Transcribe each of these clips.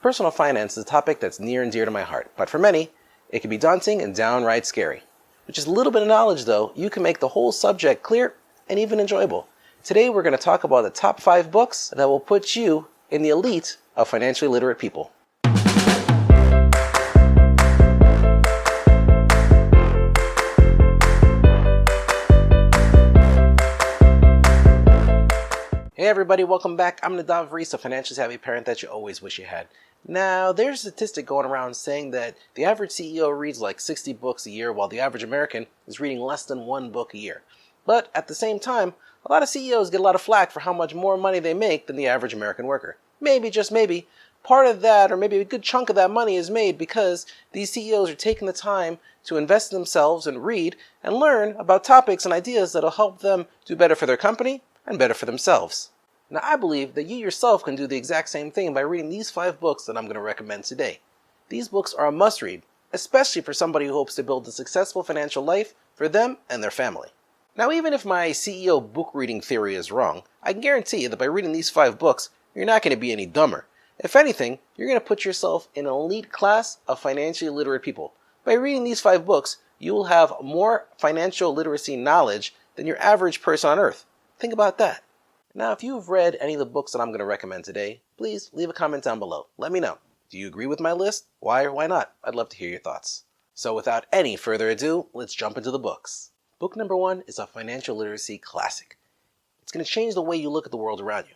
Personal finance is a topic that's near and dear to my heart, but for many, it can be daunting and downright scary. With just a little bit of knowledge, though, you can make the whole subject clear and even enjoyable. Today, we're going to talk about the top 5 books that will put you in the elite of financially literate people. Hey everybody, welcome back. I'm Nadav Reese, a financially savvy parent that you always wish you had. Now, there's a statistic going around saying that the average CEO reads like 60 books a year, while the average American is reading less than 1 book a year. But at the same time, a lot of CEOs get a lot of flack for how much more money they make than the average American worker. Maybe, just maybe, part of that, or maybe a good chunk of that money is made because these CEOs are taking the time to invest in themselves and read and learn about topics and ideas that'll help them do better for their company and better for themselves. Now, I believe that you yourself can do the exact same thing by reading these 5 books that I'm going to recommend today. These books are a must-read, especially for somebody who hopes to build a successful financial life for them and their family. Now, even if my CEO book reading theory is wrong, I can guarantee you that by reading these 5 books, you're not going to be any dumber. If anything, you're going to put yourself in an elite class of financially literate people. By reading these 5 books, you will have more financial literacy knowledge than your average person on earth. Think about that. Now, if you've read any of the books that I'm going to recommend today, please leave a comment down below. Let me know. Do you agree with my list? Why or why not? I'd love to hear your thoughts. So without any further ado, let's jump into the books. Book number 1 is a financial literacy classic. It's going to change the way you look at the world around you.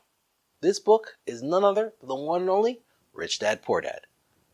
This book is none other than the one and only Rich Dad, Poor Dad.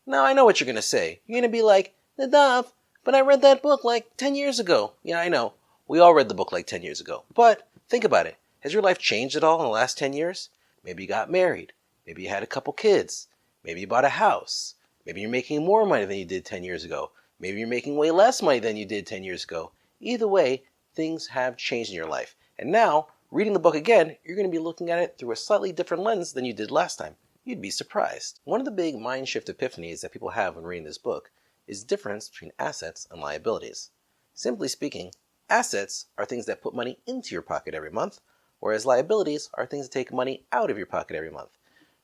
Now, I know what you're going to say. You're going to be like, Nadav, but I read that book like 10 years ago. Yeah, I know. We all read the book like 10 years ago. But think about it. Has your life changed at all in the last 10 years? Maybe you got married. Maybe you had a couple kids. Maybe you bought a house. Maybe you're making more money than you did 10 years ago. Maybe you're making way less money than you did 10 years ago. Either way, things have changed in your life. And now, reading the book again, you're going to be looking at it through a slightly different lens than you did last time. You'd be surprised. One of the big mind shift epiphanies that people have when reading this book is the difference between assets and liabilities. Simply speaking, assets are things that put money into your pocket every month, whereas liabilities are things that take money out of your pocket every month.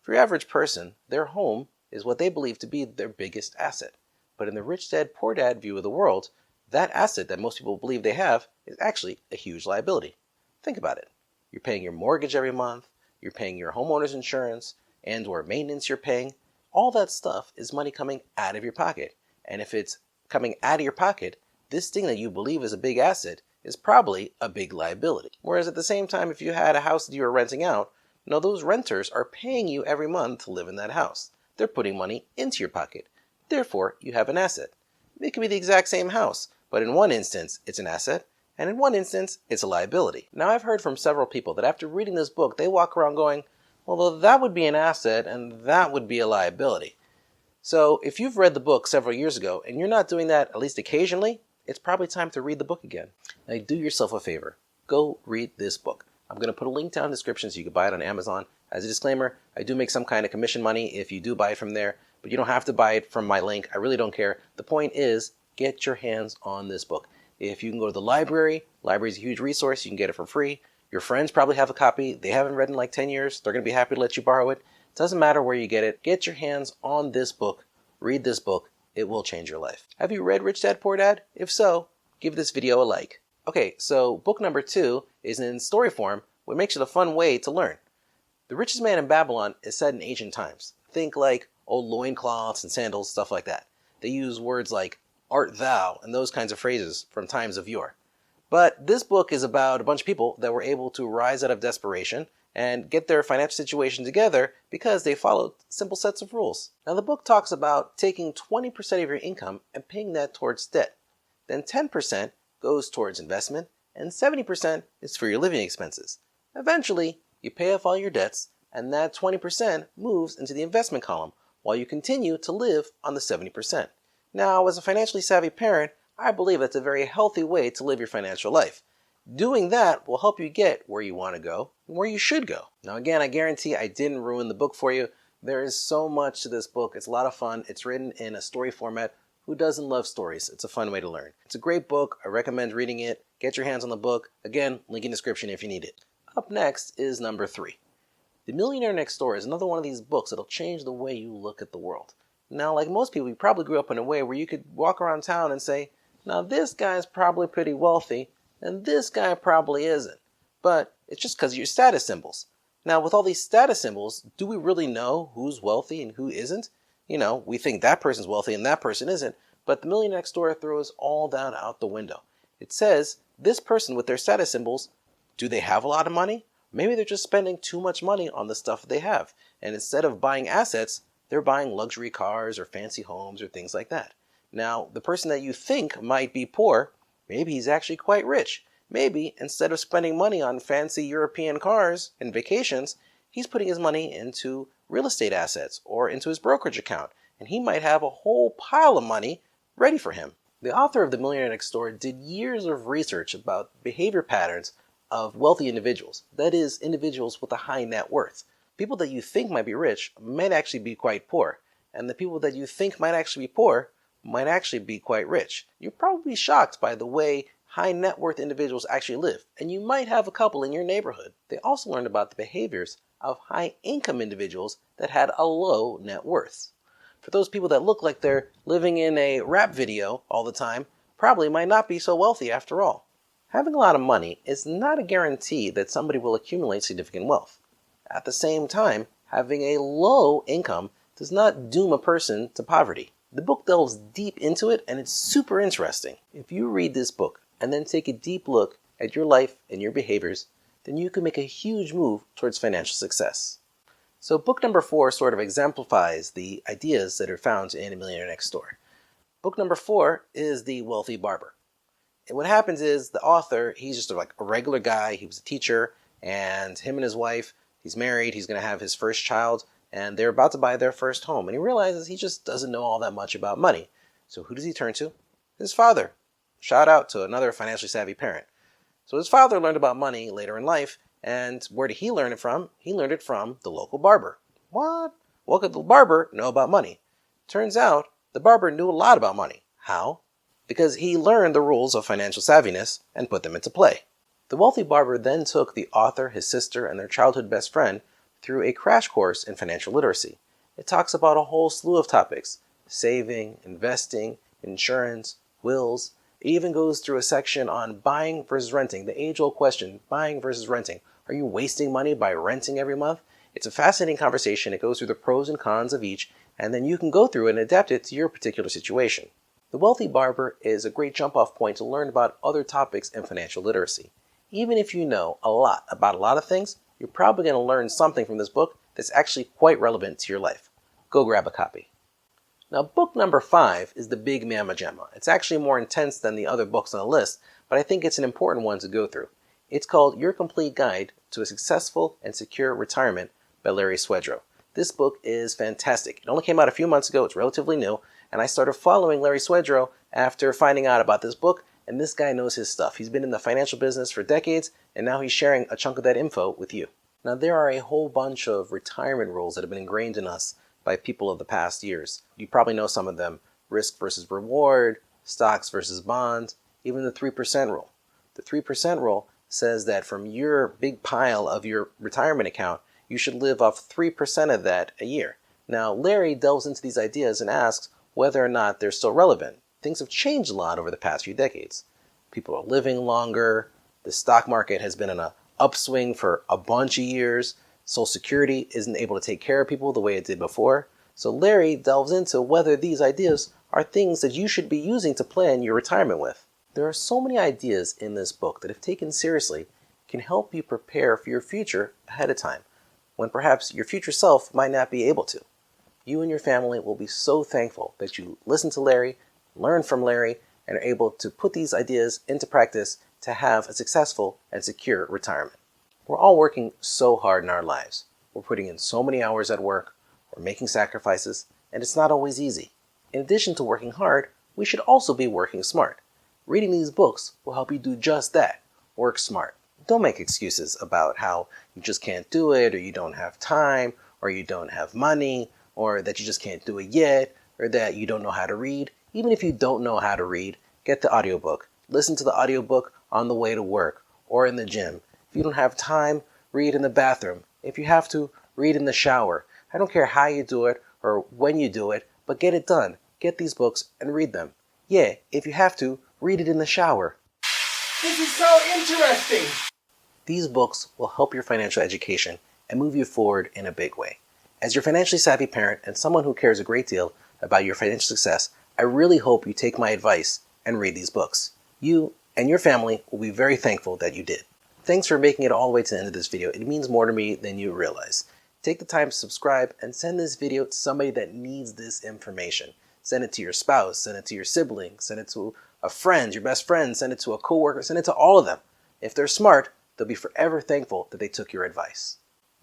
For your average person, their home is what they believe to be their biggest asset. But in the Rich Dad, Poor Dad view of the world, that asset that most people believe they have is actually a huge liability. Think about it. You're paying your mortgage every month, you're paying your homeowner's insurance, and or maintenance you're paying. All that stuff is money coming out of your pocket. And if it's coming out of your pocket, this thing that you believe is a big asset is probably a big liability. Whereas at the same time, if you had a house that you were renting out, those renters are paying you every month to live in that house. They're putting money into your pocket. Therefore, you have an asset. It could be the exact same house, but in one instance, it's an asset, and in one instance, it's a liability. Now, I've heard from several people that after reading this book, they walk around going, well, that would be an asset, and that would be a liability. So, if you've read the book several years ago, and you're not doing that at least occasionally, it's probably time to read the book again. Now, do yourself a favor. Go read this book. I'm going to put a link down in the description so you can buy it on Amazon. As a disclaimer, I do make some kind of commission money if you do buy it from there, but you don't have to buy it from my link. I really don't care. The point is, get your hands on this book. If you can go to the library is a huge resource. You can get it for free. Your friends probably have a copy. They haven't read in like 10 years. They're going to be happy to let you borrow it. It doesn't matter where you get it. Get your hands on this book. Read this book. It will change your life. Have you read Rich Dad, Poor Dad? If so, give this video a like. Okay, so book number 2 is in story form, which makes it a fun way to learn. The Richest Man in Babylon is set in ancient times. Think like old loincloths and sandals, stuff like that. They use words like art thou and those kinds of phrases from times of yore. But this book is about a bunch of people that were able to rise out of desperation and get their financial situation together because they followed simple sets of rules. Now, the book talks about taking 20% of your income and paying that towards debt. Then 10% goes towards investment, and 70% is for your living expenses. Eventually, you pay off all your debts, and that 20% moves into the investment column, while you continue to live on the 70%. Now, as a financially savvy parent, I believe that's a very healthy way to live your financial life. Doing that will help you get where you want to go and where you should go. Now, again, I guarantee I didn't ruin the book for you. There is so much to this book. It's a lot of fun. It's written in a story format. Who doesn't love stories? It's a fun way to learn. It's a great book. I recommend reading it. Get your hands on the book. Again, link in the description if you need it. Up next is number 3. The Millionaire Next Door is another one of these books that'll change the way you look at the world. Now, like most people, you probably grew up in a way where you could walk around town and say, now this guy's probably pretty wealthy, and this guy probably isn't. But it's just because of your status symbols. Now, with all these status symbols, do we really know who's wealthy and who isn't? We think that person's wealthy and that person isn't, but the Millionaire Next Door throws all that out the window. It says, this person with their status symbols, do they have a lot of money? Maybe they're just spending too much money on the stuff they have. And instead of buying assets, they're buying luxury cars or fancy homes or things like that. Now, the person that you think might be poor, maybe he's actually quite rich. Maybe instead of spending money on fancy European cars and vacations, he's putting his money into real estate assets or into his brokerage account. And he might have a whole pile of money ready for him. The author of The Millionaire Next Door did years of research about behavior patterns of wealthy individuals, that is, individuals with a high net worth. People that you think might be rich might actually be quite poor, and the people that you think might actually be poor might actually be quite rich. You're probably shocked by the way high net worth individuals actually live, and you might have a couple in your neighborhood. They also learned about the behaviors of high income individuals that had a low net worth. For those people that look like they're living in a rap video all the time, probably might not be so wealthy after all. Having a lot of money is not a guarantee that somebody will accumulate significant wealth. At the same time, having a low income does not doom a person to poverty. The book delves deep into it, and it's super interesting. If you read this book and then take a deep look at your life and your behaviors, then you can make a huge move towards financial success. So book number 4 sort of exemplifies the ideas that are found in A Millionaire Next Door. Book number 4 is The Wealthy Barber. And what happens is the author, he's just like a regular guy. He was a teacher, and him and his wife, he's married, he's going to have his first child, and they're about to buy their first home. And he realizes he just doesn't know all that much about money. So who does he turn to? His father. Shout out to another financially savvy parent. So his father learned about money later in life, and where did he learn it from? He learned it from the local barber. What? What could the barber know about money? Turns out the barber knew a lot about money. How? Because he learned the rules of financial savviness and put them into play. The wealthy barber then took the author, his sister, and their childhood best friend through a crash course in financial literacy. It talks about a whole slew of topics: saving, investing, insurance, wills. It even goes through a section on buying versus renting, the age-old question, buying versus renting. Are you wasting money by renting every month? It's a fascinating conversation. It goes through the pros and cons of each, and then you can go through and adapt it to your particular situation. The Wealthy Barber is a great jump-off point to learn about other topics in financial literacy. Even if you know a lot about a lot of things, you're probably going to learn something from this book that's actually quite relevant to your life. Go grab a copy. Now, book number 5 is The Big Man Magenta. It's actually more intense than the other books on the list, but I think it's an important one to go through. It's called Your Complete Guide to a Successful and Secure Retirement by Larry Swedroe. This book is fantastic. It only came out a few months ago. It's relatively new. And I started following Larry Swedroe after finding out about this book, and this guy knows his stuff. He's been in the financial business for decades, and now he's sharing a chunk of that info with you. Now, there are a whole bunch of retirement rules that have been ingrained in us by people of the past years. You probably know some of them: risk versus reward, stocks versus bonds, even the 3% rule. The 3% rule says that from your big pile of your retirement account, you should live off 3% of that a year. Now, Larry delves into these ideas and asks whether or not they're still relevant. Things have changed a lot over the past few decades. People are living longer. The stock market has been in an upswing for a bunch of years. Social Security isn't able to take care of people the way it did before. So Larry delves into whether these ideas are things that you should be using to plan your retirement with. There are so many ideas in this book that, if taken seriously, can help you prepare for your future ahead of time, when perhaps your future self might not be able to. You and your family will be so thankful that you listened to Larry, learned from Larry, and are able to put these ideas into practice to have a successful and secure retirement. We're all working so hard in our lives. We're putting in so many hours at work, we're making sacrifices, and it's not always easy. In addition to working hard, we should also be working smart. Reading these books will help you do just that. Work smart. Don't make excuses about how you just can't do it, or you don't have time, or you don't have money, or that you just can't do it yet, or that you don't know how to read. Even if you don't know how to read, get the audiobook. Listen to the audiobook on the way to work or in the gym. If you don't have time, read in the bathroom. If you have to, read in the shower. I don't care how you do it or when you do it, but get it done. Get these books and read them. Yeah, if you have to, read it in the shower. This is so interesting! These books will help your financial education and move you forward in a big way. As your financially savvy parent and someone who cares a great deal about your financial success, I really hope you take my advice and read these books. You and your family will be very thankful that you did. Thanks for making it all the way to the end of this video. It means more to me than you realize. Take the time to subscribe and send this video to somebody that needs this information. Send it to your spouse, send it to your sibling, send it to a friend, your best friend, send it to a coworker, send it to all of them. If they're smart, they'll be forever thankful that they took your advice.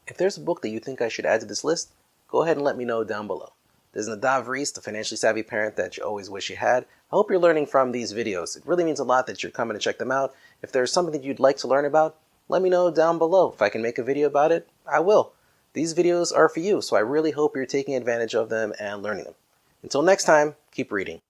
If there's a book that you think I should add to this list, go ahead and let me know down below. This is Nadav Reese, the financially savvy parent that you always wish you had. I hope you're learning from these videos. It really means a lot that you're coming to check them out. If there's something that you'd like to learn about, let me know down below. If I can make a video about it, I will. These videos are for you, so I really hope you're taking advantage of them and learning them. Until next time, keep reading.